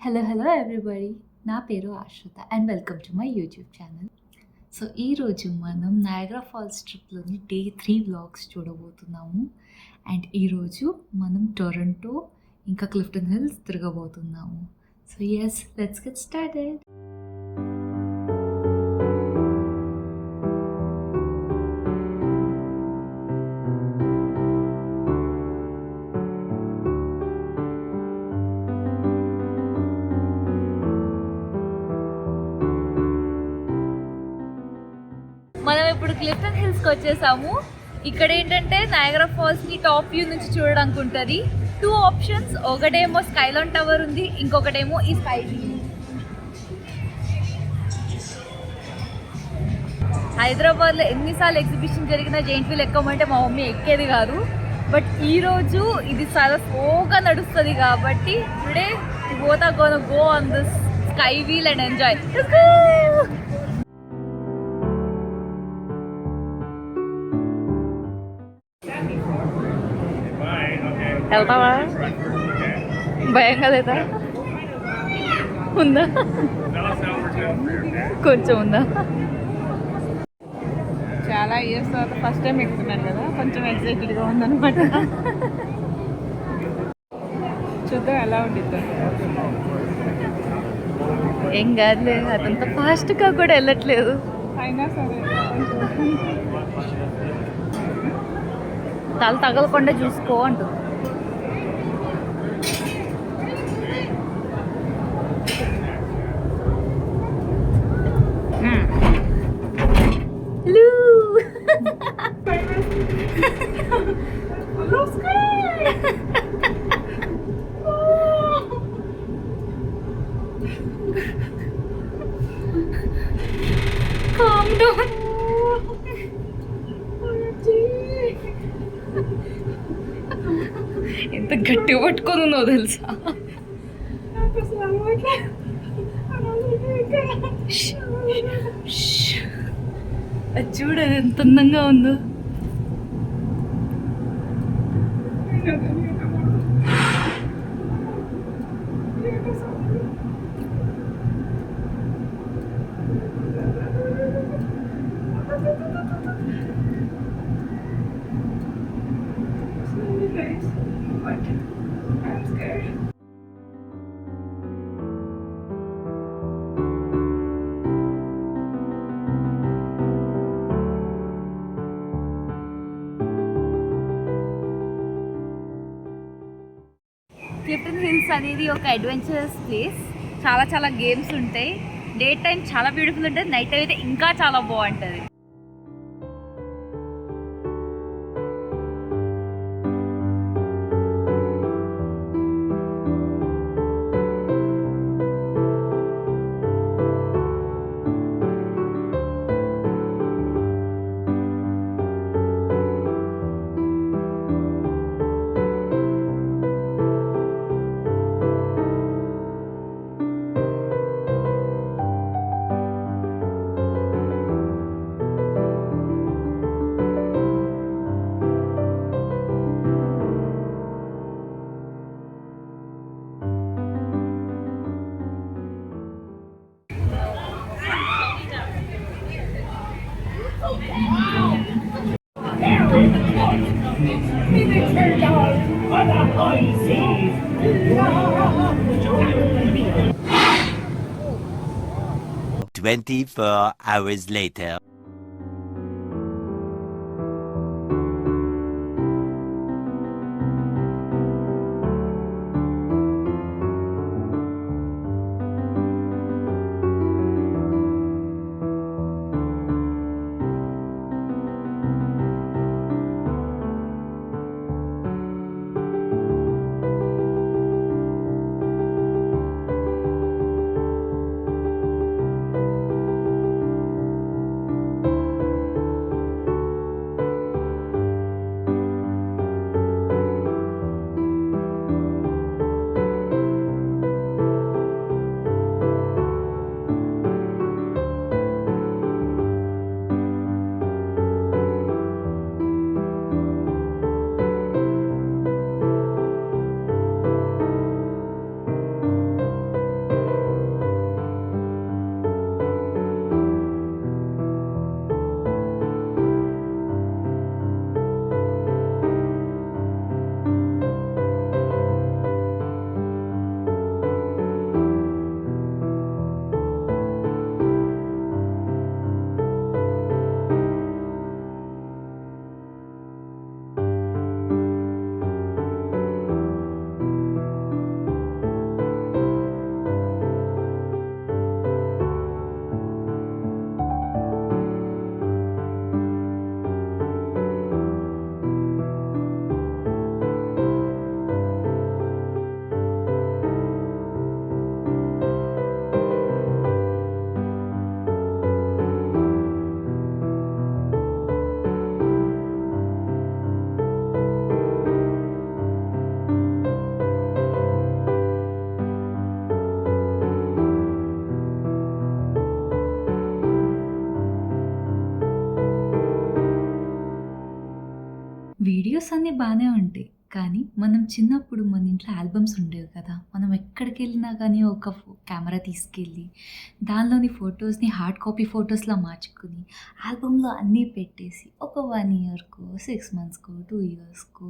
Hello everybody. నా పేరు Ashritha and welcome to my YouTube channel. So, ఈరోజు మనం నయాగ్రా ఫాల్స్ ట్రిప్‌లోని డే 3 వ్లాగ్స్ చూడబోతున్నాము. అండ్ ఈరోజు మనం టొరంటో, ఇంకా క్లిఫ్టన్ హిల్స్ తిరగబోతున్నాము. So, let's get started. మనం ఇప్పుడు క్లిఫ్టన్ హిల్స్కి వచ్చేసాము. ఇక్కడ ఏంటంటే నయాగ్రా ఫాల్స్ని టాప్ వ్యూ నుంచి చూడడానికి ఉంటుంది. 2 ఆప్షన్స్, ఒకటేమో స్కైలాన్ టవర్ ఉంది, ఇంకొకటేమో ఈ స్కై వ్యూ. హైదరాబాద్లో ఎన్నిసార్లు ఎగ్జిబిషన్ జరిగినా జెయింట్ వీల్ ఎక్కమంటే మా మమ్మీ ఎక్కేది కాదు. బట్ ఈరోజు ఇది చాలా స్లోగా నడుస్తుంది కాబట్టి today both are gonna go on this sky wheel and enjoy. Let's go! వెళ్తావా? భయంగా లేదా? ఉందా? కొంచెం ఉందా? చాలా ఇయర్స్ తర్వాత ఫస్ట్ టైం ఎక్కుతున్నాను కదా, కొంచెం ఎక్సైటెడ్గా ఉందన్నమాట. చూద్దాం ఎలా ఉండిద్దాం. ఏం కాదులే, అదంత ఫాస్ట్గా కూడా వెళ్ళట్లేదు. అయినా సరే తల తగలకుండా చూసుకో అంటుంది. Calm down. ఎంత గట్టిగా పట్టుకొని ఉన్నావు తెలుసా? అది చూడు, అది ఎంత అందంగా ఉందో. I'm scared. క్లిఫ్టన్ హిల్స్ అనేది ఒక అడ్వెంచరస్ ప్లేస్. చాలా గేమ్స్ ఉంటాయి. డే టైం చాలా బ్యూటిఫుల్ ఉంటుంది, నైట్ టైం అయితే ఇంకా చాలా బాగుంటుంది. "24 hours later." ఫొటోస్ అన్నీ బాగానే ఉంటాయి. కానీ మనం చిన్నప్పుడు మన ఇంట్లో ఆల్బమ్స్ ఉండేవి కదా! మనం ఎక్కడికెళ్ళినా గానీ ఒక కెమెరా తీసుకెళ్ళి, దానిలోని ఫొటోస్‌ని హార్డ్ కాపీ ఫొటోస్‌లా మార్చుకొని, ఆల్బమ్‌లో అన్నీ పెట్టేసి ఒక 1 ఇయర్‌కో, 6 మంత్స్‌కో, 2 ఇయర్స్‌కో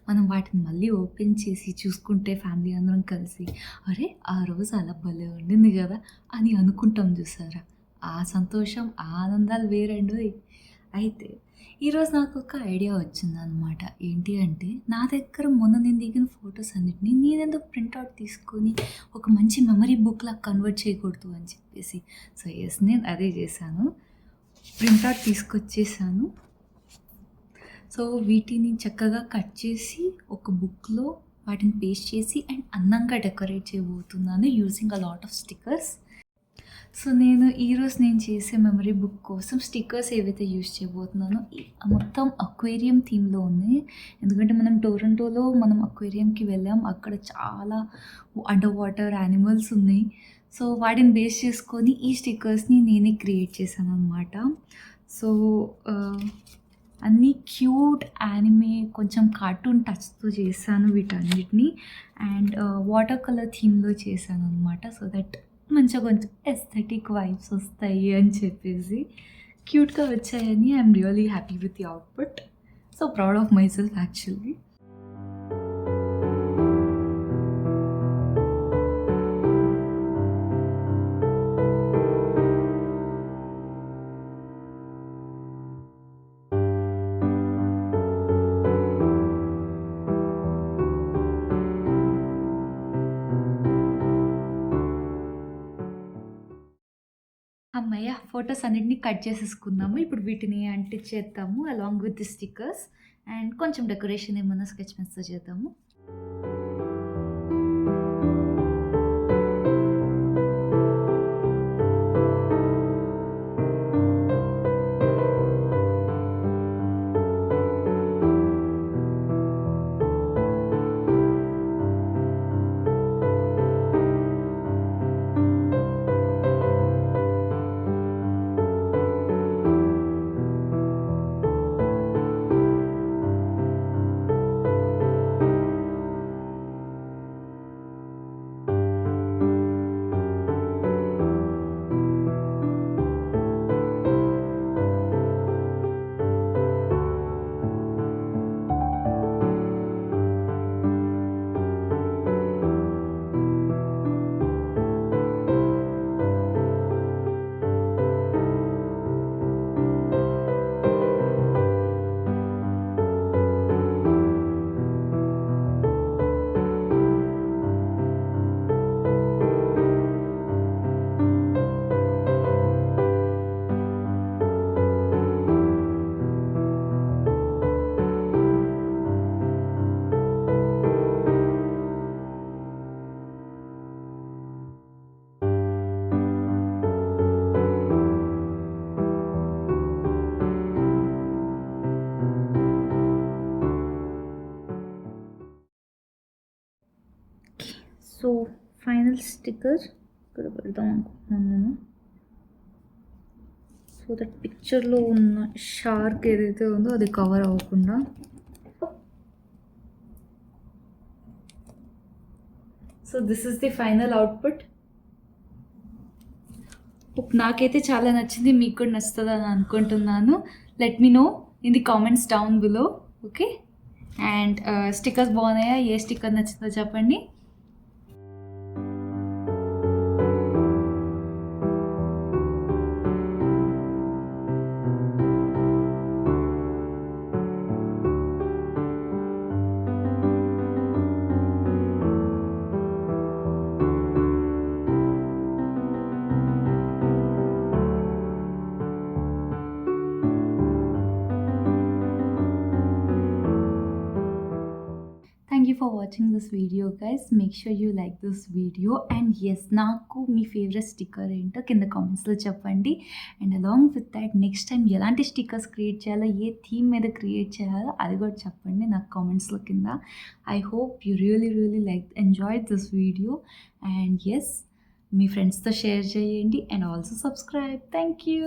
మనం వాటిని మళ్ళీ ఓపెన్ చేసి చూసుకుంటే ఫ్యామిలీ అందరం కలిసి, అరే! ఆ రోజు అలా భలే ఉండింది గదా! అని అనుకుంటాం చూసారా? ఆ సంతోషం, ఆ ఆనందాలు వేరండోయ్! అయితే ఈరోజు నాకొక ఐడియా వచ్చిందనమాట. ఏంటి అంటే, నా దగ్గర మొన్న నేను దిగిన ఫోటోస్ అన్నిటిని నేనెందుకు ప్రింటౌట్ తీసుకొని ఒక మంచి మెమరీ బుక్‌లా కన్వర్ట్ చేయకూడదు అని చెప్పేసి. సో, యెస్, నేను అదే చేశాను. ప్రింటౌట్ తీసుకొచ్చేసాను. సో, వీటిని చక్కగా కట్ చేసి ఒక బుక్‌లో వాటిని పేస్ట్ చేసి అండ్ అందంగా డెకరేట్ చేయబోతున్నాను using a lot of stickers. So, నేను చేసే మెమరీ బుక్ కోసం స్టిక్కర్స్ ఏవైతే యూజ్ చేయబోతున్నానో మొత్తం అక్వేరియం థీమ్‌లో ఉన్నాయి. ఎందుకంటే మనం టొరంటోలో అక్వేరియంకి వెళ్ళాం. అక్కడ చాలా అండర్ వాటర్ యానిమల్స్ ఉన్నాయి. సో, వాటిని బేస్ చేసుకొని ఈ స్టిక్కర్స్‌ని నేనే క్రియేట్ చేశాననమాట. సో, అన్నీ క్యూట్ యానిమే కొంచెం కార్టూన్ టచ్‌తో చేశాను వీటన్నిటిని. అండ్ వాటర్ కలర్ థీమ్‌లో చేశాననమాట. సో దట్ మంచిగా కొంచెం ఎస్థెటిక్ వైబ్స్ వస్తాయి అని చెప్పేసి క్యూట్‌గా వచ్చాయని I'm really happy with the output. So proud of myself actually. హమ్మయ్య! ఫోటోస్ అన్నిటిని కట్ చేసేసుకున్నాము. ఇప్పుడు వీటిని అంటించేద్దాము along with the stickers and కొంచెం డెకరేషన్ ఏమన్నా స్కెచ్ పెన్స్‌తో చేద్దాము. సో ఫైనల్ స్టిక్కర్ ఇక్కడ పెడదాం అనుకుంటున్నాను నేను. సో దట్ పిక్చర్లో ఉన్న షార్క్ ఏదైతే ఉందో అది కవర్ అవ్వకుండా. So this is the final output. నాకైతే చాలా నచ్చింది, మీకు కూడా నచ్చుతుందని అనుకుంటున్నాను. Let me know in the comments down below. Okay, and stickers బాగున్నాయా, ఏ స్టిక్కర్ నచ్చిందో చెప్పండి. Thank you for watching this video, guys. Make sure you like this video, and yes, నాకు మీ ఫేవరెట్ స్టిక్కర్ ఏంటో కింద కామెంట్స్లో చెప్పండి. And along with that next time ఎలాంటి స్టిక్కర్స్ క్రియేట్ చేయాలో, ఏ థీమ్ మీద క్రియేట్ చేయాలో అది కూడా చెప్పండి నాకు కామెంట్స్లో కింద. I hope you really enjoy this video. And yes, మీ ఫ్రెండ్స్తో షేర్ చేయండి and also subscribe. Thank you.